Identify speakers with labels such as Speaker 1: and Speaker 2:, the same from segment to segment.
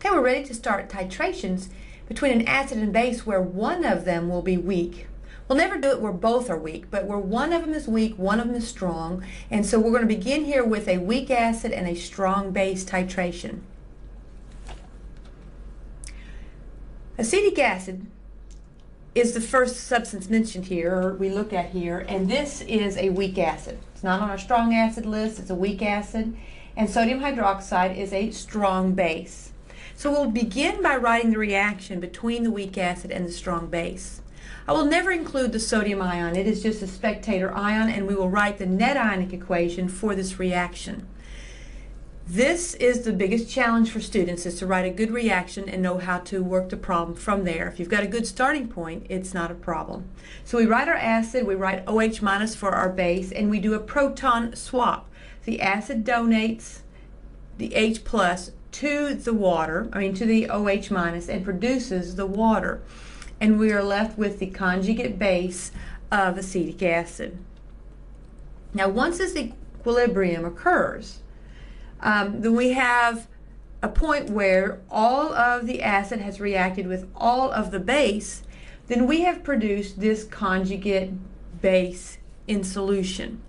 Speaker 1: Okay, we're ready to start titrations between an acid and base where one of them will be weak. We'll never do it where both are weak, but where one of them is weak, one of them is strong. And so we're going to begin here with a weak acid and a strong base titration. Acetic acid is the first substance mentioned here, or we look at here, and this is a weak acid. It's not on our strong acid list, it's a weak acid. And sodium hydroxide is a strong base. So we'll begin by writing the reaction between the weak acid and the strong base. I will never include the sodium ion. It is just a spectator ion, and we will write the net ionic equation for this reaction. This is the biggest challenge for students, is to write a good reaction and know how to work the problem from there. If you've got a good starting point, it's not a problem. So we write our acid, we write OH minus for our base, and we do a proton swap. The acid donates the H plus to the water, to the OH minus, and produces the water. And we are left with the conjugate base of acetic acid. Now, once this equilibrium occurs, then we have a point where all of the acid has reacted with all of the base. Then we have produced this conjugate base in solution.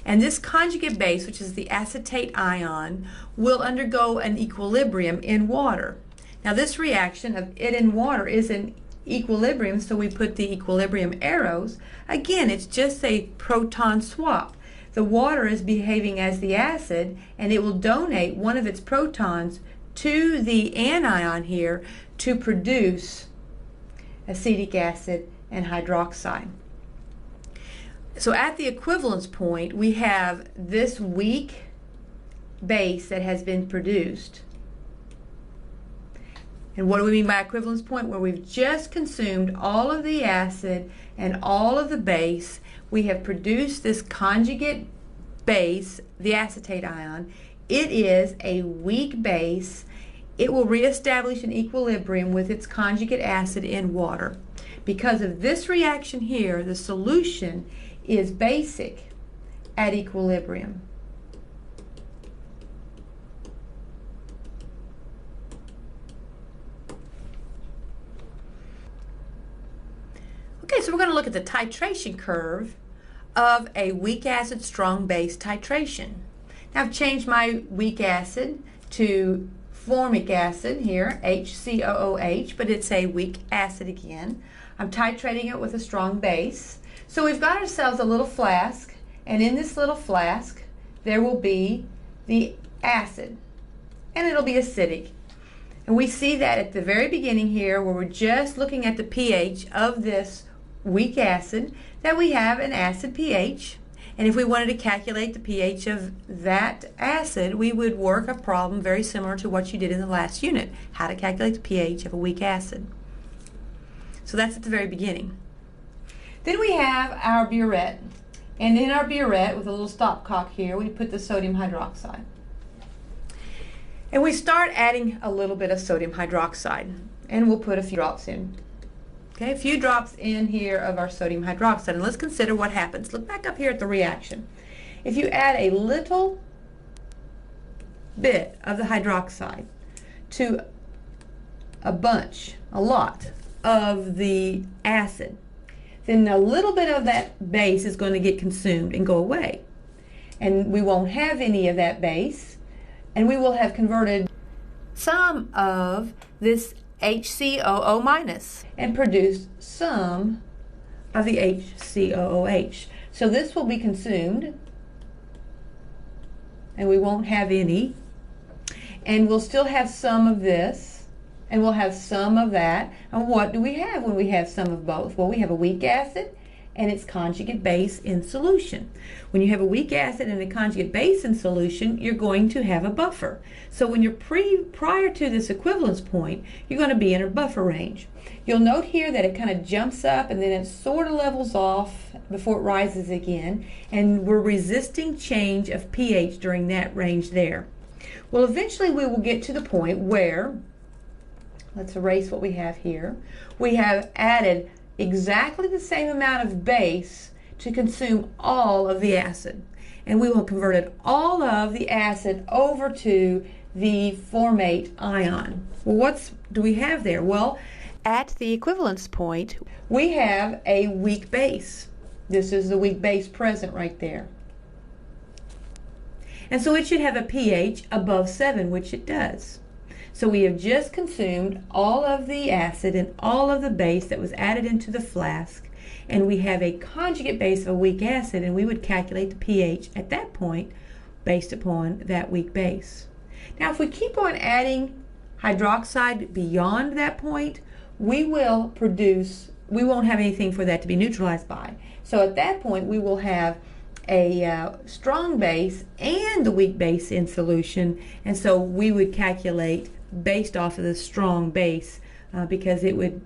Speaker 1: And this conjugate base, which is the acetate ion, will undergo an equilibrium in water. Now, this reaction of it in water is an equilibrium, so we put the equilibrium arrows. Again, it's just a proton swap. The water is behaving as the acid, and it will donate one of its protons to the anion here to produce acetic acid and hydroxide. So at the equivalence point, we have this weak base that has been produced. And what do we mean by equivalence point? Where we've just consumed all of the acid and all of the base. We have produced this conjugate base, the acetate ion. It is a weak base. It will reestablish an equilibrium with its conjugate acid in water. Because of this reaction here, the solution is basic at equilibrium. Okay, so we're going to look at the titration curve of a weak acid strong base titration. Now I've changed my weak acid to formic acid here, HCOOH, but it's a weak acid again. I'm titrating it with a strong base. So we've got ourselves a little flask, and in this little flask there will be the acid, and it'll be acidic. And we see that at the very beginning here, where we're just looking at the pH of this weak acid, that we have an acid pH. And if we wanted to calculate the pH of that acid, we would work a problem very similar to what you did in the last unit, how to calculate the pH of a weak acid. So that's at the very beginning. Then we have our burette, and in our burette, with a little stopcock here, we put the sodium hydroxide. And we start adding a little bit of sodium hydroxide, and we'll put a few drops in. Okay, a few drops in here of our sodium hydroxide, and let's consider what happens. Look back up here at the reaction. If you add a little bit of the hydroxide to a lot of the acid, then a little bit of that base is going to get consumed and go away. And we won't have any of that base, and we will have converted some of this HCOO minus and produced some of the HCOOH. So this will be consumed, and we won't have any. And we'll still have some of this, and we'll have some of that. And what do we have when we have some of both? Well, we have a weak acid and its conjugate base in solution. When you have a weak acid and a conjugate base in solution, you're going to have a buffer. So when you're prior to this equivalence point, you're going to be in a buffer range. You'll note here that it kind of jumps up and then it sort of levels off before it rises again, and we're resisting change of pH during that range there. Well, eventually we will get to the point where, let's erase what we have here, we have added exactly the same amount of base to consume all of the acid. And we will have converted all of the acid over to the formate ion. Well, what do we have there? Well, at the equivalence point, we have a weak base. This is the weak base present right there. And so it should have a pH above 7, which it does. So we have just consumed all of the acid and all of the base that was added into the flask, and we have a conjugate base of a weak acid, and we would calculate the pH at that point based upon that weak base. Now, if we keep on adding hydroxide beyond that point, we won't have anything for that to be neutralized by. So at that point, we will have a strong base and the weak base in solution, and so we would calculate based off of the strong base because it would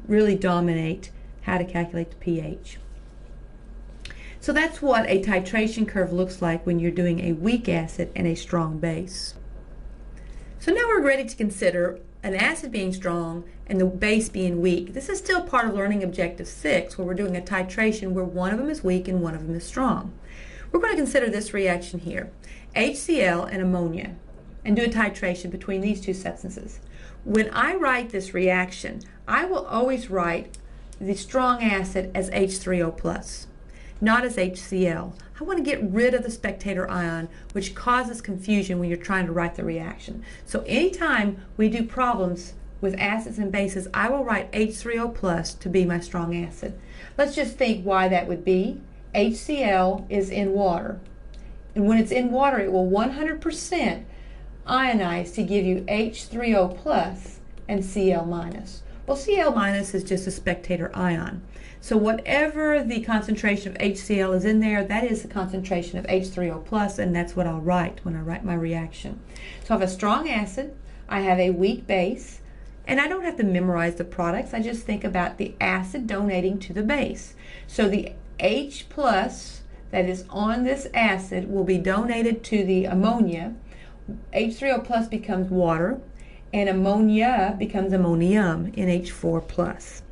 Speaker 1: really dominate how to calculate the pH. So that's what a titration curve looks like when you're doing a weak acid and a strong base. So now we're ready to consider an acid being strong and the base being weak. This is still part of learning objective 6, where we're doing a titration where one of them is weak and one of them is strong. We're going to consider this reaction here, HCl and ammonia, and do a titration between these two substances. When I write this reaction, I will always write the strong acid as H3O+, not as HCl. I want to get rid of the spectator ion, which causes confusion when you're trying to write the reaction. So anytime we do problems with acids and bases, I will write H3O+ to be my strong acid. Let's just think why that would be. HCl is in water, and when it's in water, it will 100% ionize to give you H3O+ and Cl-. Well, Cl- is just a spectator ion. So whatever the concentration of HCl is in there, that is the concentration of H3O+, and that's what I'll write when I write my reaction. So I have a strong acid, I have a weak base, and I don't have to memorize the products. I just think about the acid donating to the base. So the H+ that is on this acid will be donated to the ammonia. H3O+ becomes water, and ammonia becomes ammonium, NH4+.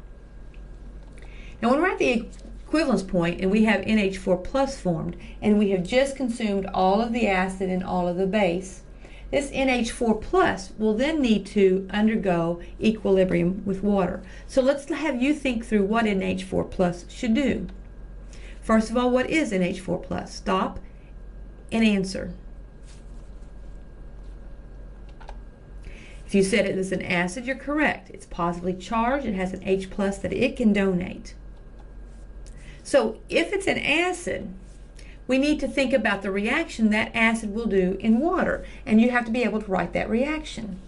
Speaker 1: Now when we're at the equivalence point and we have NH4+ formed, and we have just consumed all of the acid and all of the base, this NH4+ will then need to undergo equilibrium with water. So let's have you think through what NH4+ should do. First of all, what is NH4+? Stop and answer. If you said it is an acid, you're correct. It's positively charged. It has an H+ that it can donate. So if it's an acid, we need to think about the reaction that acid will do in water, and you have to be able to write that reaction.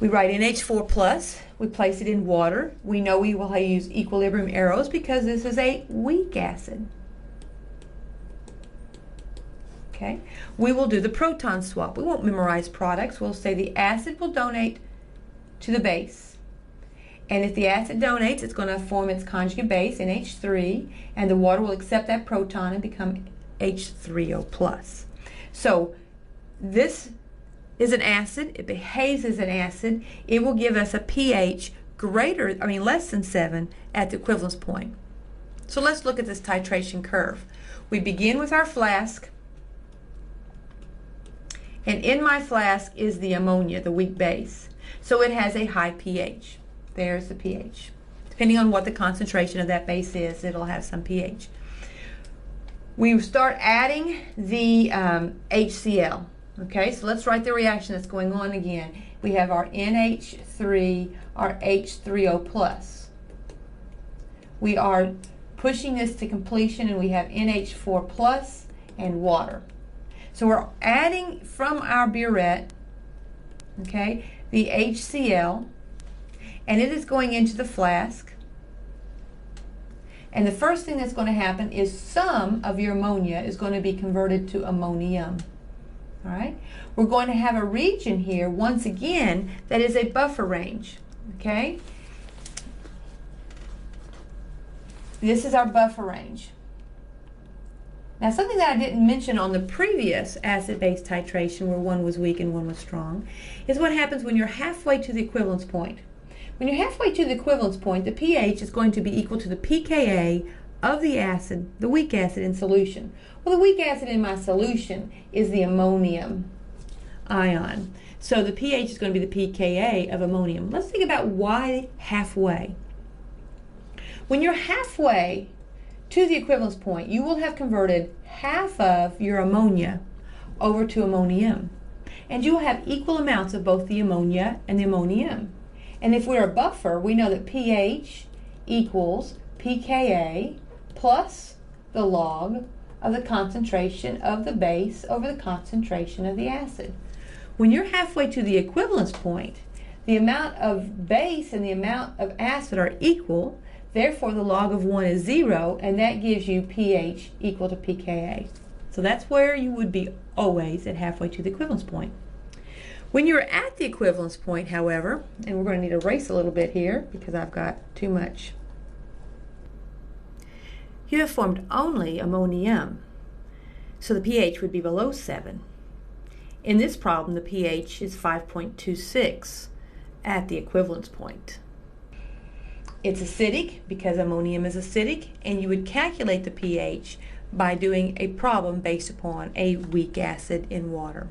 Speaker 1: We write NH4+, we place it in water. We know we will use equilibrium arrows because this is a weak acid. Okay. We will do the proton swap. We won't memorize products. We'll say the acid will donate to the base. And if the acid donates, it's going to form its conjugate base, NH3, and the water will accept that proton and become H3O+. So this is an acid. It behaves as an acid. It will give us a pH less than 7 at the equivalence point. So let's look at this titration curve. We begin with our flask, and in my flask is the ammonia, the weak base. So it has a high pH. There's the pH. Depending on what the concentration of that base is, it'll have some pH. We start adding the HCl. Okay, so let's write the reaction that's going on again. We have our NH3, our H3O+. We are pushing this to completion, and we have NH4+ and water. So we're adding from our burette, okay, the HCl, and it is going into the flask. And the first thing that's going to happen is some of your ammonia is going to be converted to ammonium. All right, we're going to have a region here once again that is a buffer range. Okay, this is our buffer range. Now, something that I didn't mention on the previous acid-base titration, where one was weak and one was strong, is what happens when you're halfway to the equivalence point. When you're halfway to the equivalence point, the pH is going to be equal to the pKa of the acid, the weak acid in solution. Well, the weak acid in my solution is the ammonium ion. So the pH is going to be the pKa of ammonium. Let's think about why halfway. When you're halfway to the equivalence point, you will have converted half of your ammonia over to ammonium. And you will have equal amounts of both the ammonia and the ammonium. And if we're a buffer, we know that pH equals pKa plus the log of the concentration of the base over the concentration of the acid. When you're halfway to the equivalence point, the amount of base and the amount of acid are equal, therefore the log of 1 is 0, and that gives you pH equal to pKa. So that's where you would be always at halfway to the equivalence point. When you're at the equivalence point, however, and we're going to need to erase a little bit here because I've got too much, you have formed only ammonium, so the pH would be below 7. In this problem, the pH is 5.26 at the equivalence point. It's acidic because ammonium is acidic, and you would calculate the pH by doing a problem based upon a weak acid in water.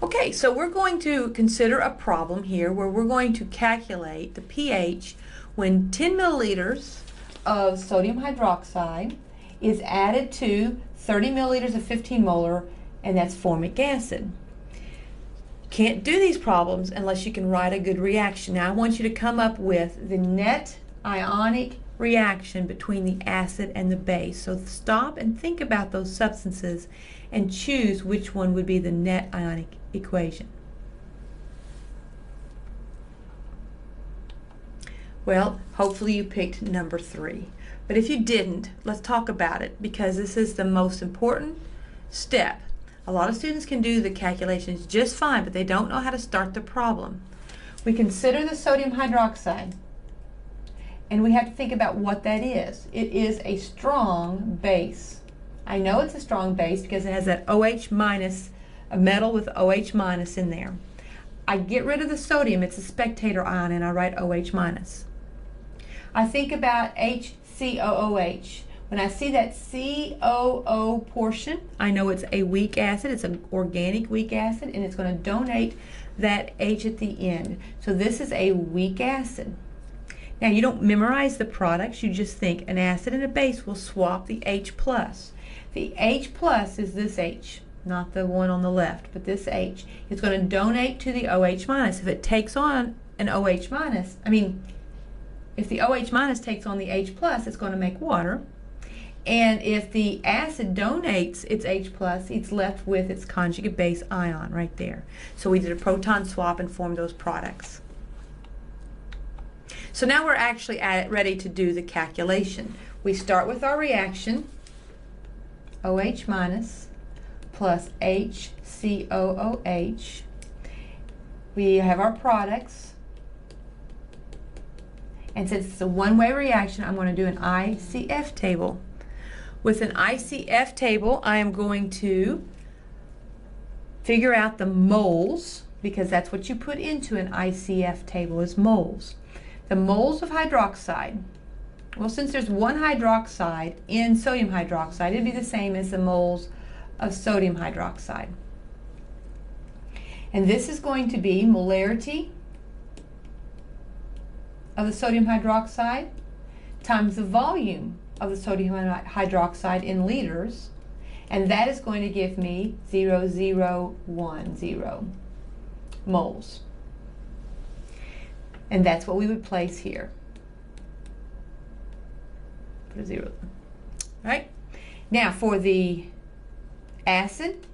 Speaker 1: Okay, so we're going to consider a problem here where we're going to calculate the pH when 10 milliliters of sodium hydroxide is added to 30 milliliters of 15 molar, and that's formic acid. Can't do these problems unless you can write a good reaction. Now I want you to come up with the net ionic reaction between the acid and the base. So stop and think about those substances and choose which one would be the net ionic equation. Well, hopefully you picked number 3. But if you didn't, let's talk about it because this is the most important step. A lot of students can do the calculations just fine, but they don't know how to start the problem. We consider the sodium hydroxide, and we have to think about what that is. It is a strong base. I know it's a strong base because it has that OH minus, a metal with OH minus in there. I get rid of the sodium, it's a spectator ion, and I write OH minus. I think about HCOOH. When I see that COO portion, I know it's a weak acid. It's an organic weak acid, and it's going to donate that H at the end. So this is a weak acid. Now you don't memorize the products. You just think an acid and a base will swap the H plus. The H plus is this H, not the one on the left, but this H. It's going to donate to the OH minus. If it takes on an OH minus, if the OH minus takes on the H plus, it's going to make water. And if the acid donates its H plus, it's left with its conjugate base ion right there. So we did a proton swap and formed those products. So now we're actually ready to do the calculation. We start with our reaction, OH minus plus HCOOH. We have our products. And since it's a one-way reaction, I'm going to do an ICF table. With an ICF table, I am going to figure out the moles, because that's what you put into an ICF table is moles. The moles of hydroxide. Well, since there's one hydroxide in sodium hydroxide, it'd be the same as the moles of sodium hydroxide. And this is going to be molarity of the sodium hydroxide times the volume of the sodium hydroxide in liters, and that is going to give me 0.0010 moles. And that's what we would place here. Put a 0. Right? Now for the acid,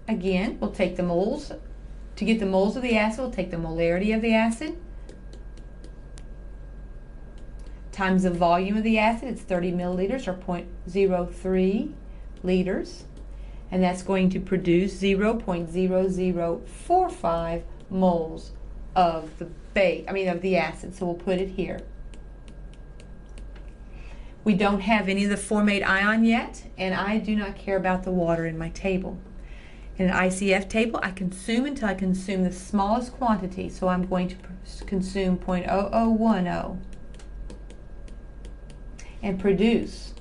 Speaker 1: again, we'll take the moles. To get the moles of the acid, we'll take the molarity of the acid times the volume of the acid. It's 30 milliliters or 0.03 liters, and that's going to produce 0.0045 moles of the of the acid. So we'll put it here. We don't have any of the formate ion yet, and I do not care about the water in my table. In an ICF table, I consume until I consume the smallest quantity, so I'm going to consume 0.0010. and produce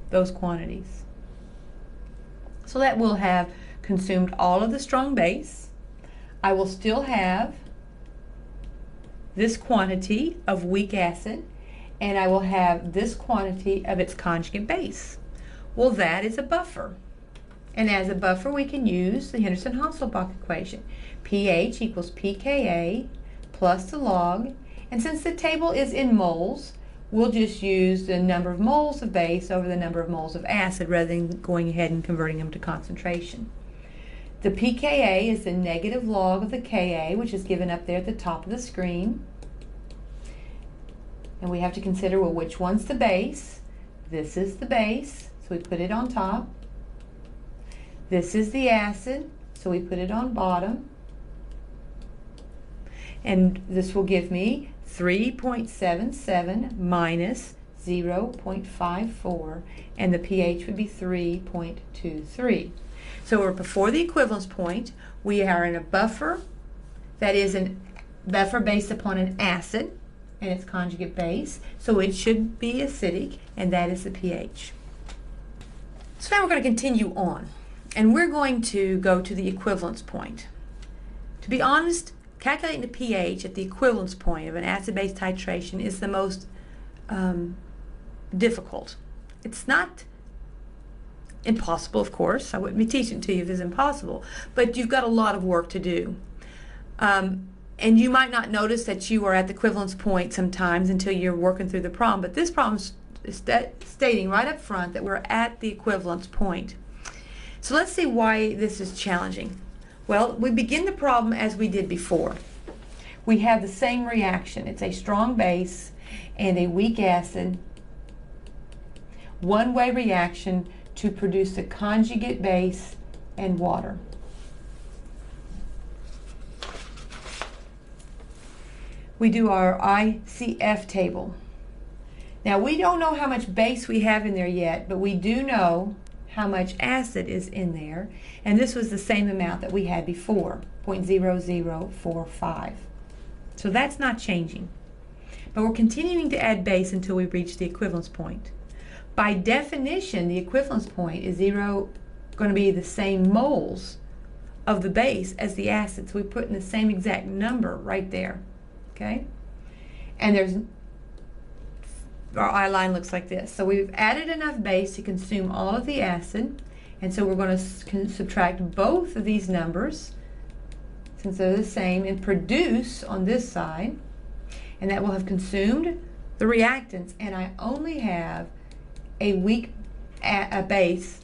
Speaker 1: those quantities. So that will have consumed all of the strong base. I will still have this quantity of weak acid, and I will have this quantity of its conjugate base. Well, that is a buffer. And as a buffer, we can use the Henderson-Hasselbalch equation. pH equals pKa plus the log. And since the table is in moles, we'll just use the number of moles of base over the number of moles of acid rather than going ahead and converting them to concentration. The pKa is the negative log of the Ka, which is given up there at the top of the screen. And we have to consider, well, which one's the base? This is the base, so we put it on top. This is the acid, so we put it on bottom. And this will give me 3.77 minus 0.54, and the pH would be 3.23. So we're before the equivalence point. We are in a buffer that is a buffer based upon an acid and its conjugate base, so it should be acidic, and that is the pH. So now we're going to continue on, and we're going to go to the equivalence point. To be honest, calculating the pH at the equivalence point of an acid-base titration is the most difficult. It's not impossible, of course. I wouldn't be teaching it to you if it's impossible, but you've got a lot of work to do. And you might not notice that you are at the equivalence point sometimes until you're working through the problem, but this problem is stating right up front that we're at the equivalence point. So let's see why this is challenging. Well, we begin the problem as we did before. We have the same reaction. It's a strong base and a weak acid, one-way reaction to produce the conjugate base and water. We do our ICF table. Now, we don't know how much base we have in there yet, but we do know how much acid is in there, and this was the same amount that we had before, 0.0045. So that's not changing. But we're continuing to add base until we reach the equivalence point. By definition, the equivalence point is going to be the same moles of the base as the acid, so we put in the same exact number right there. Okay? And our I line looks like this. So we've added enough base to consume all of the acid, and so we're going to subtract both of these numbers since they're the same and produce on this side, and that will have consumed the reactants, and I only have a weak base.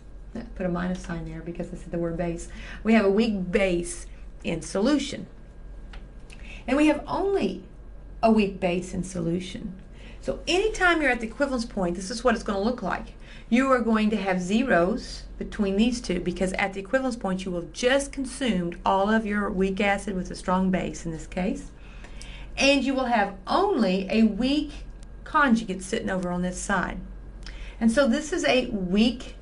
Speaker 1: Put a minus sign there because I said the word base. We have a weak base in solution. And we have only a weak base in solution. So anytime you're at the equivalence point, this is what it's going to look like. You are going to have zeros between these two because at the equivalence point you will have just consumed all of your weak acid with a strong base in this case. And you will have only a weak conjugate sitting over on this side. And so this is a weak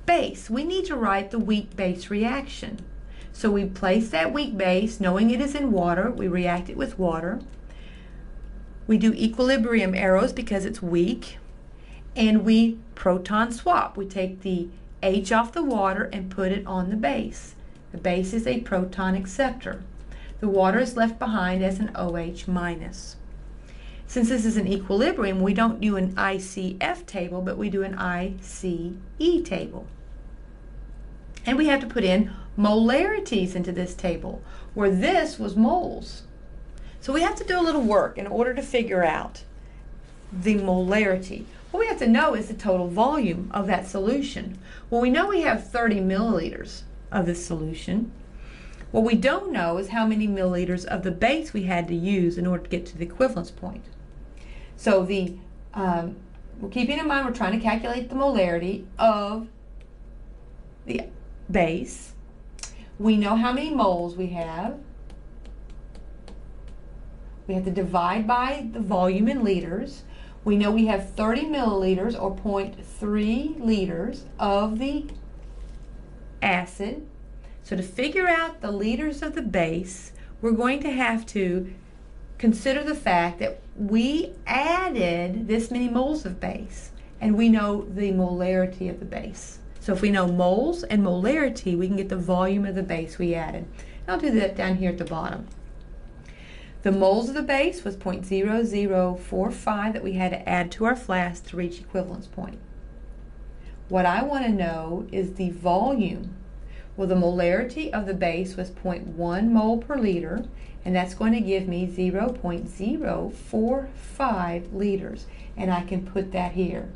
Speaker 1: base. We need to write the weak base reaction. So we place that weak base, knowing it is in water, we react it with water. We do equilibrium arrows because it's weak, and we proton swap. We take the H off the water and put it on the base. The base is a proton acceptor. The water is left behind as an OH minus. Since this is an equilibrium, we don't do an ICF table, but we do an ICE table. And we have to put in molarities into this table, where this was moles. So we have to do a little work in order to figure out the molarity. What we have to know is the total volume of that solution. Well, we know we have 30 milliliters of this solution. What we don't know is how many milliliters of the base we had to use in order to get to the equivalence point. So we're keeping in mind we're trying to calculate the molarity of the base. We know how many moles we have. We have to divide by the volume in liters. We know we have 30 milliliters or 0.3 liters of the acid. So to figure out the liters of the base, we're going to have to consider the fact that we added this many moles of base, and we know the molarity of the base. So if we know moles and molarity, we can get the volume of the base we added. And I'll do that down here at the bottom. The moles of the base was 0.0045 that we had to add to our flask to reach equivalence point. What I want to know is the volume. Well, the molarity of the base was 0.1 mole per liter, and that's going to give me 0.045 liters, and I can put that here.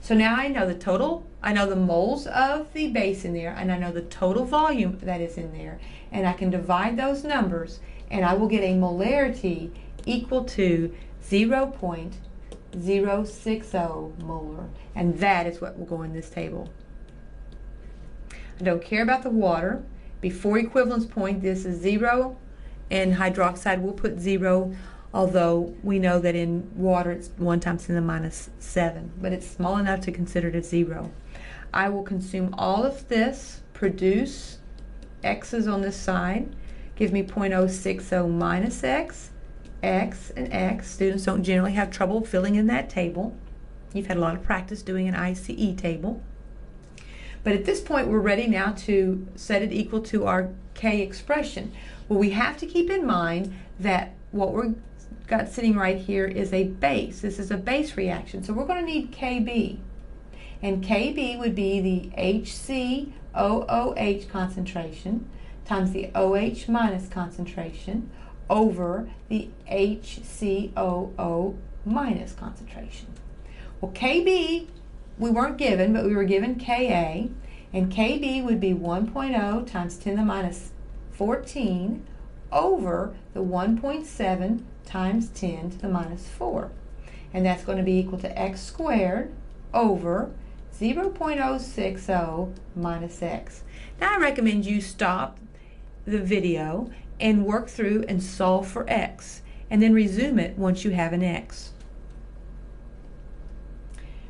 Speaker 1: So now I know the total, I know the moles of the base in there, and I know the total volume that is in there, and I can divide those numbers, and I will get a molarity equal to 0.060 molar, and that is what will go in this table. I don't care about the water. Before equivalence point, this is 0, and hydroxide will put 0, although we know that in water it's 1 times 10 to the minus 7, but it's small enough to consider it as 0. I will consume all of this, produce x's on this side, give me 0.060 minus x, x, and x. Students don't generally have trouble filling in that table. You've had a lot of practice doing an ICE table. But at this point, we're ready now to set it equal to our K expression. Well, we have to keep in mind that what we've got sitting right here is a base. This is a base reaction, so we're going to need Kb. And Kb would be the HCOOH concentration times the OH minus concentration over the HCOO minus concentration. Well, Kb we weren't given, but we were given Ka, and Kb would be 1.0 times 10 to the minus 14 over the 1.7 times 10 to the minus 4. And that's going to be equal to x squared over 0.060 minus x. Now I recommend you stop the video and work through and solve for x, and then resume it once you have an x.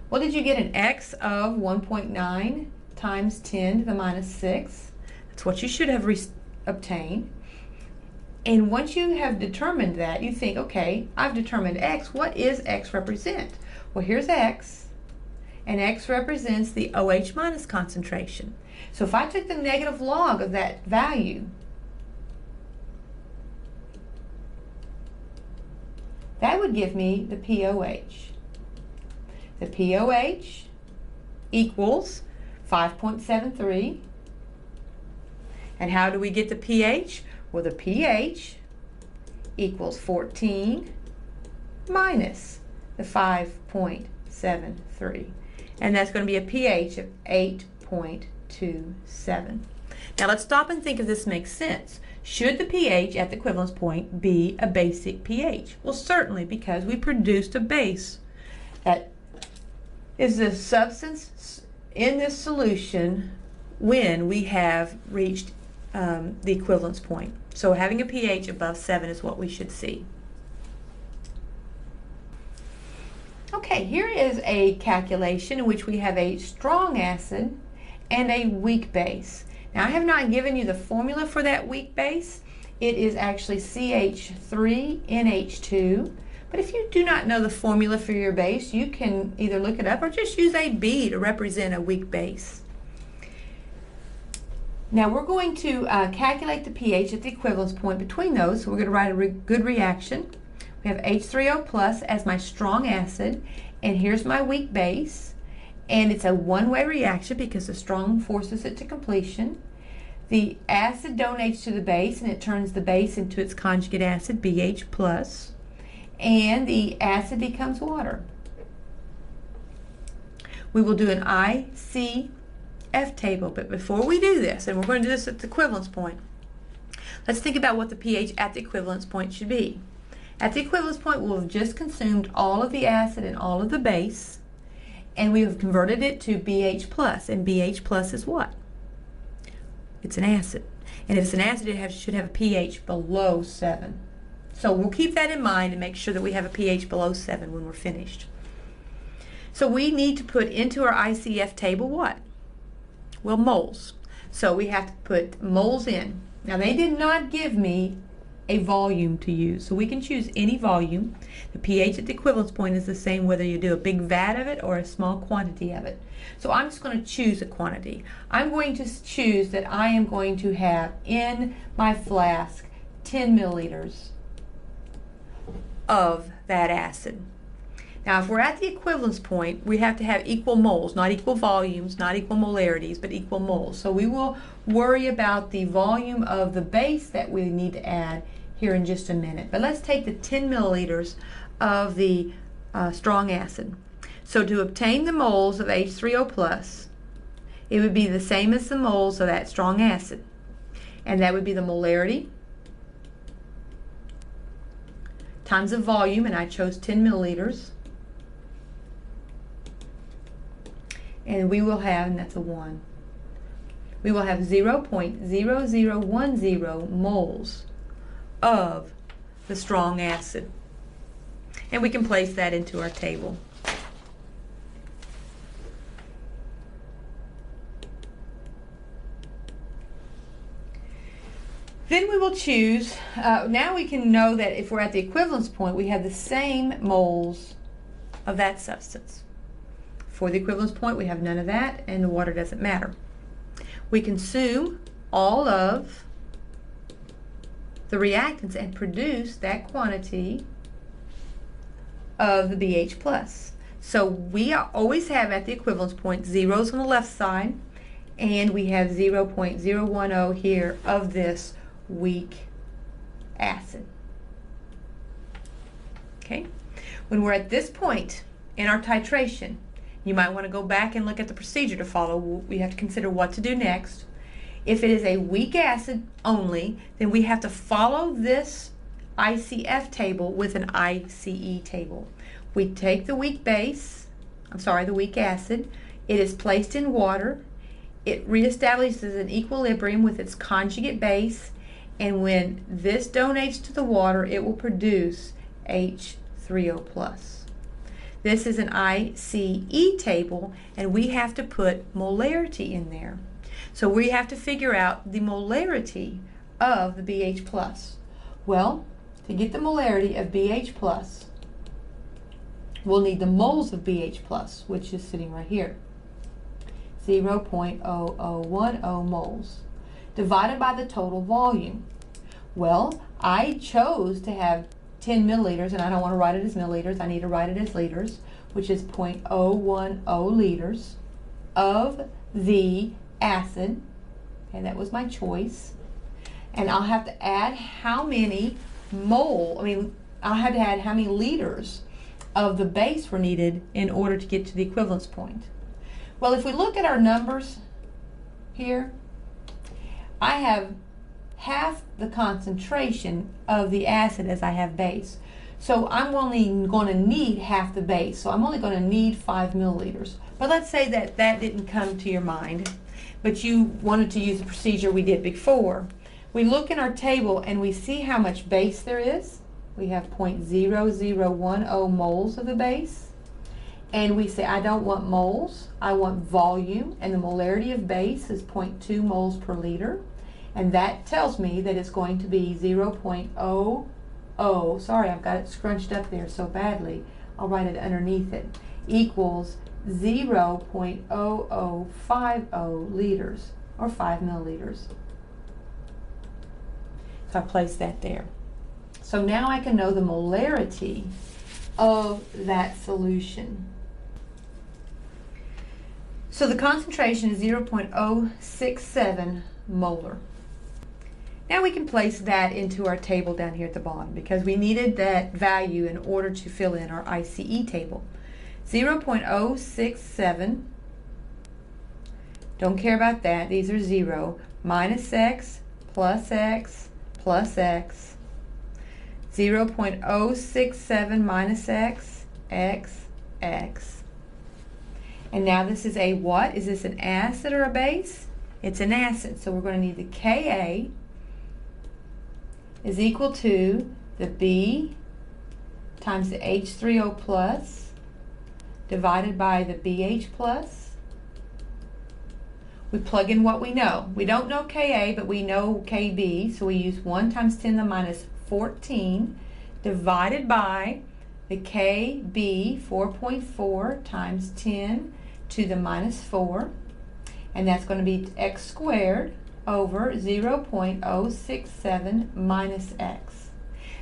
Speaker 1: Well, did you get an x of 1.9 times 10 to the minus 6? That's what you should have obtained. And once you have determined that, you think, okay, I've determined x. What is x represent? Well, here's x, and x represents the OH minus concentration. So if I took the negative log of that value, that would give me the POH. The POH equals 5.73. And how do we get the pH? Well, the pH equals 14 minus the 5.73. And that's going to be a pH of 8.27. Now let's stop and think if this makes sense. Should the pH at the equivalence point be a basic pH? Well, certainly, because we produced a base that is the substance in this solution when we have reached the equivalence point. So having a pH above 7 is what we should see. Okay, here is a calculation in which we have a strong acid and a weak base. Now I have not given you the formula for that weak base. It is actually CH3NH2. But if you do not know the formula for your base, you can either look it up or just use a B to represent a weak base. Now we're going to calculate the pH at the equivalence point between those. So we're going to write a good reaction. We have H3O plus as my strong acid, and here's my weak base. And it's a one-way reaction because the strong forces it to completion. The acid donates to the base, and it turns the base into its conjugate acid, BH plus. And the acid becomes water. We will do an ICF table, but before we do this, and we're going to do this at the equivalence point, let's think about what the pH at the equivalence point should be. At the equivalence point, we'll have just consumed all of the acid and all of the base, and we have converted it to BH plus, and BH plus is what? It's an acid. And if it's an acid, it should have a pH below 7. So we'll keep that in mind and make sure that we have a pH below 7 when we're finished. So we need to put into our ICF table what? Well, moles. So we have to put moles in. Now they did not give me a volume to use. So we can choose any volume. The pH at the equivalence point is the same whether you do a big vat of it or a small quantity of it. So I'm just going to choose a quantity. I'm going to choose that I am going to have in my flask 10 milliliters of that acid. Now, if we're at the equivalence point, we have to have equal moles, not equal volumes, not equal molarities, but equal moles. So we will worry about the volume of the base that we need to add here in just a minute. But let's take the 10 milliliters of the strong acid. So to obtain the moles of H3O plus, it would be the same as the moles of that strong acid. And that would be the molarity times the volume, and I chose 10 milliliters. And we will have, and that's a 1, we will have 0.0010 moles of the strong acid. And we can place that into our table. Then we will choose, now we can know that if we're at the equivalence point, we have the same moles of that substance. For the equivalence point, we have none of that, and the water doesn't matter. We consume all of the reactants and produce that quantity of the BH plus. So we always have at the equivalence point zeros on the left side, and we have 0.010 here of this weak acid. Okay? When we're at this point in our titration, you might want to go back and look at the procedure to follow. We have to consider what to do next. If it is a weak acid only, then we have to follow this ICF table with an ICE table. We take the weak base, the weak acid, it is placed in water, it reestablishes an equilibrium with its conjugate base, and when this donates to the water, it will produce H3O plus. This is an ICE table, and we have to put molarity in there. So we have to figure out the molarity of the BH plus. Well, to get the molarity of BH plus, we'll need the moles of BH plus, which is sitting right here. 0.0010 moles divided by the total volume. Well, I chose to have 10 milliliters, and I don't want to write it as milliliters, I need to write it as liters, which is 0.010 liters of the acid. Okay, that was my choice. And I'll have to add how many I'll have to add how many liters of the base were needed in order to get to the equivalence point. Well, if we look at our numbers here, I have half the concentration of the acid as I have base. So I'm only going to need half the base. So I'm only going to need 5 milliliters. But let's say that that didn't come to your mind, but you wanted to use the procedure we did before. We look in our table and we see how much base there is. We have 0.0010 moles of the base. And we say, I don't want moles, I want volume, and the molarity of base is 0.2 moles per liter. And that tells me that it's going to be 0.00, sorry, I've got it scrunched up there so badly, I'll write it underneath it, equals 0.0050 liters, or 5 milliliters. So I place that there. So now I can know the molarity of that solution. So the concentration is 0.067 molar. Now we can place that into our table down here at the bottom because we needed that value in order to fill in our ICE table. 0.067, don't care about that, these are 0, minus x, plus x, plus x. 0.067 minus x, x, x. And now this is a what? Is this an acid or a base? It's an acid, so we're going to need the Ka is equal to the B times the H3O plus divided by the BH plus. We plug in what we know. We don't know Ka, but we know Kb, so we use 1 times 10 to the minus 14 divided by the KB 4.4 times 10 to the minus 4, and that's going to be x squared over 0.067 minus x.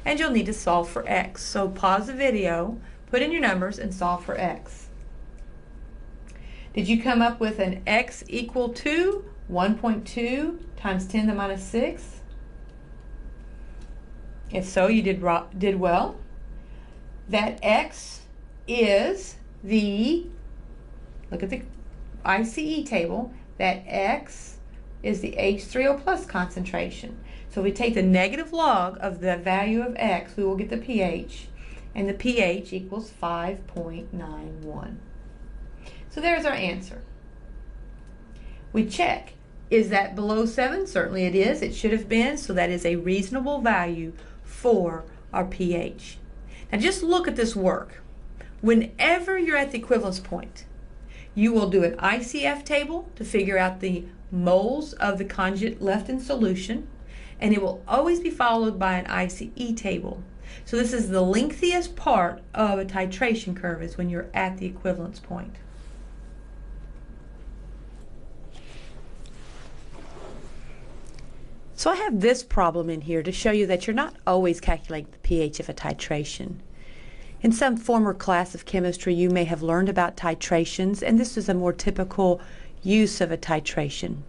Speaker 1: And you'll need to solve for x. So pause the video, put in your numbers, and solve for x. Did you come up with an x equal to 1.2 times 10 to the minus 6? If so, you did well. That x is the, look at the ICE table, that x is the H3O plus concentration. So if we take the negative log of the value of x, we will get the pH, and the pH equals 5.91. So there's our answer. We check, is that below 7? Certainly it is. It should have been, so that is a reasonable value for our pH. Now just look at this work. Whenever you're at the equivalence point, you will do an ICF table to figure out the moles of the conjugate left in solution, and it will always be followed by an ICE table. So this is the lengthiest part of a titration curve, is when you're at the equivalence point. So I have this problem in here to show you that you're not always calculating the pH of a titration. In some former class of chemistry, you may have learned about titrations, and this is a more typical use of a titration.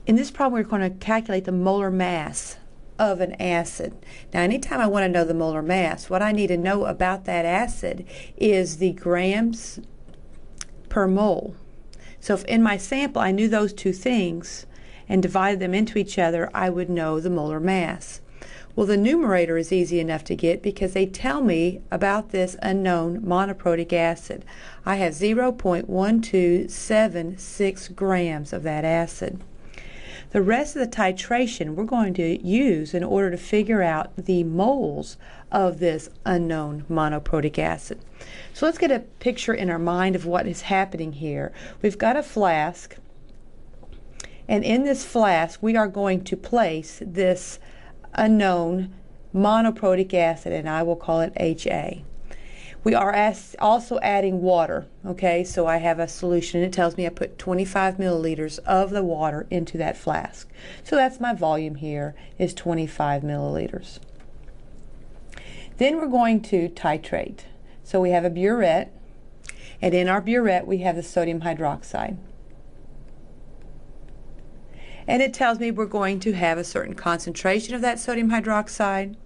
Speaker 1: In this problem, we're going to calculate the molar mass of an acid. Now, anytime I want to know the molar mass, what I need to know about that acid is the grams per mole. So if in my sample I knew those two things and divided them into each other, I would know the molar mass. Well, the numerator is easy enough to get because they tell me about this unknown monoprotic acid. I have 0.1276 grams of that acid. The rest of the titration we're going to use in order to figure out the moles of this unknown monoprotic acid. So let's get a picture in our mind of what is happening here. We've got a flask, and in this flask we are going to place this unknown monoprotic acid, and I will call it HA. We are also adding water, okay? So I have a solution, and it tells me I put 25 milliliters of the water into that flask. So that's my volume here, is 25 milliliters. Then we're going to titrate. So we have a burette, and in our burette we have the sodium hydroxide. And it tells me we're going to have a certain concentration of that sodium hydroxide,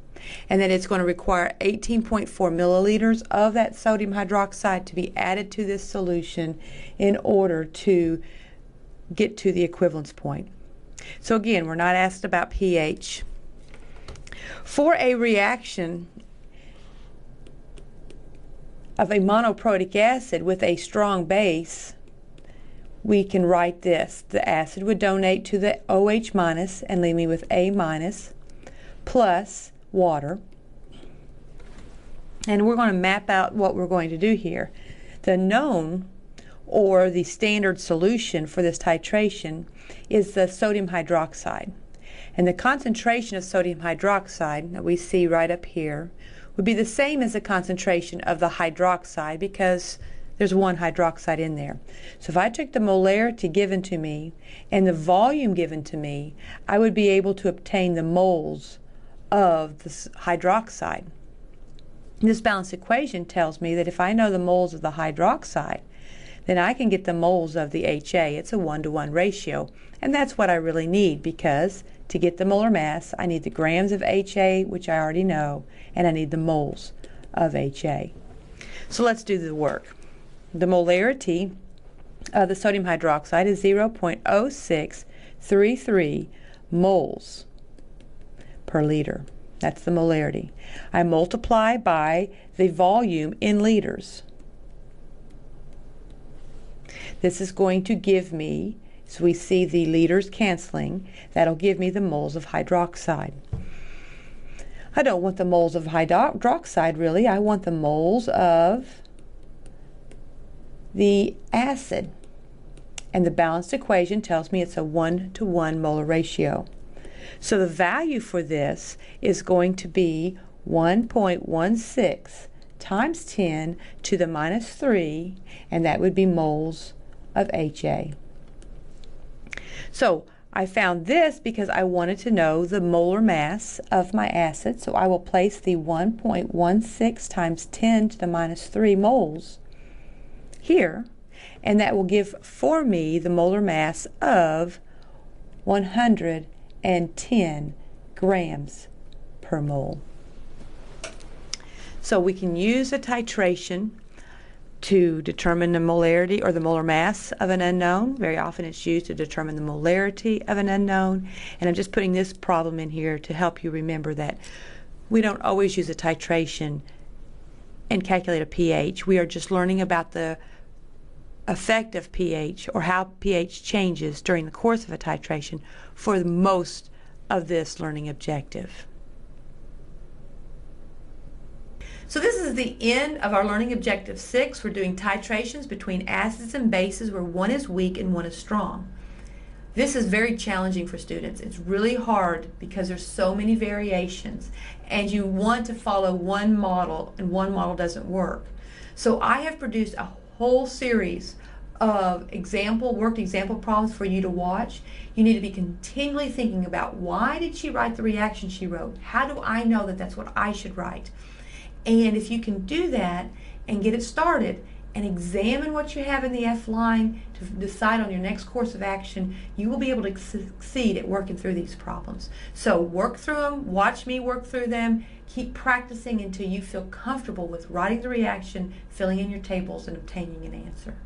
Speaker 1: and that it's going to require 18.4 milliliters of that sodium hydroxide to be added to this solution in order to get to the equivalence point. So again, we're not asked about pH. For a reaction of a monoprotic acid with a strong base, we can write this. The acid would donate to the OH minus and leave me with A minus plus water. And we're going to map out what we're going to do here. The known, or the standard solution for this titration, is the sodium hydroxide. And the concentration of sodium hydroxide that we see right up here would be the same as the concentration of the hydroxide, because there's one hydroxide in there. So if I took the molarity given to me and the volume given to me, I would be able to obtain the moles of the hydroxide. This balanced equation tells me that if I know the moles of the hydroxide, then I can get the moles of the HA. It's a 1-to-1 ratio, and that's what I really need, because to get the molar mass, I need the grams of HA, which I already know, and I need the moles of HA. So let's do the work. The molarity of the sodium hydroxide is 0.0633 moles per liter. That's the molarity. I multiply by the volume in liters. This is going to give me, so we see the liters canceling, that'll give me the moles of hydroxide. I don't want the moles of hydroxide really, I want the moles of the acid. And the balanced equation tells me it's a 1-to-1 molar ratio. So the value for this is going to be 1.16 times 10 to the minus 3, and that would be moles of HA. So I found this because I wanted to know the molar mass of my acid, so I will place the 1.16 times 10 to the minus 3 moles here, and that will give for me the molar mass of 110 grams per mole. So we can use a titration to determine the molarity or the molar mass of an unknown. Very often it's used to determine the molarity of an unknown. And I'm just putting this problem in here to help you remember that we don't always use a titration and calculate a pH. We are just learning about the effect of pH or how pH changes during the course of a titration for most of this learning objective. So this is the end of our learning objective 6. We're doing titrations between acids and bases where one is weak and one is strong. This is very challenging for students. It's really hard because there's so many variations and you want to follow one model and one model doesn't work. So I have produced a whole series of worked example problems for you to watch. You need to be continually thinking about, why did she write the reaction she wrote? How do I know that that's what I should write? And if you can do that and get it started and examine what you have in the F line to decide on your next course of action, you will be able to succeed at working through these problems. So work through them, watch me work through them, keep practicing until you feel comfortable with writing the reaction, filling in your tables, and obtaining an answer.